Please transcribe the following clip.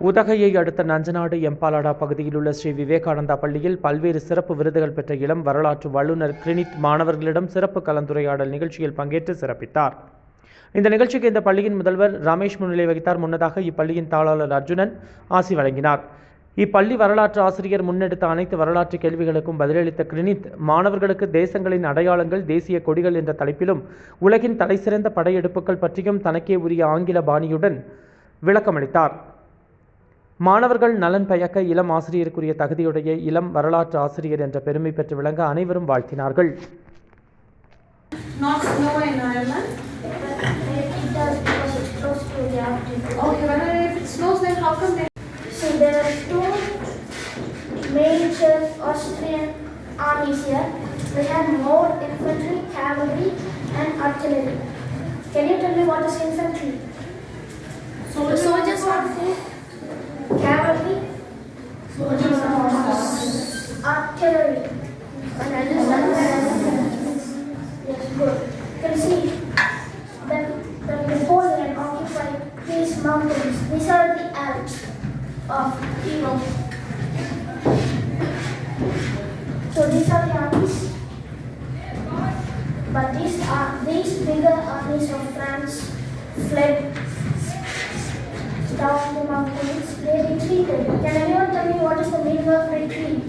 உதகையை அடுத்த நஞ்சநாடு எம்பாலாடா பகுதியில் உள்ள ஸ்ரீ விவேகானந்தா பள்ளியில் பல்வேறு சிறப்பு விருதுகள் பெற்ற இளம் வரலாற்று வல்லுநர் கிரினித் மாணவர்களிடம் சிறப்பு கலந்துரையாடல் நிகழ்ச்சியில் பங்கேற்று சிறப்பித்தார். இந்த நிகழ்ச்சிக்கு இந்த பள்ளியின் முதல்வர் ரமேஷ் முன்னிலை வகித்தார். முன்னதாக இப்பள்ளியின் தாளாளர் அர்ஜுனன் ஆசி வழங்கினார். இப்பள்ளி வரலாற்று ஆசிரியர் முன்னெடுத்த அனைத்து வரலாற்று கேள்விகளுக்கும் பதிலளித்த கிரினித் மாணவர்களுக்கு தேசங்களின் அடையாளங்கள், தேசிய கொடிகள் என்ற தலைப்பிலும் உலகின் தலைசிறந்த படையெடுப்புகள் பற்றியும் தனக்கே உரிய ஆங்கில பாணியுடன் விளக்கமளித்தார். மாணவர்கள் நலன் பயக்க இளம் ஆசிரியருக்குரிய தகுதியுடைய இளம் வரலாற்று ஆசிரியர் என்ற பெருமை பெற்று விளங்க அனைவரும் வாழ்த்தினார்கள். There are two major Austrian armies here. They have more infantry, cavalry, and artillery. Can you tell me what is infantry? The soldiers are foot, cavalry, artillery. Yes, good. You can see that Napoleon occupied these mountains. These are the Alps of Europe. So these are the armies, but these bigger armies of France fled down the mountains. They retreated. Can anyone tell me what is the meaning of retreat?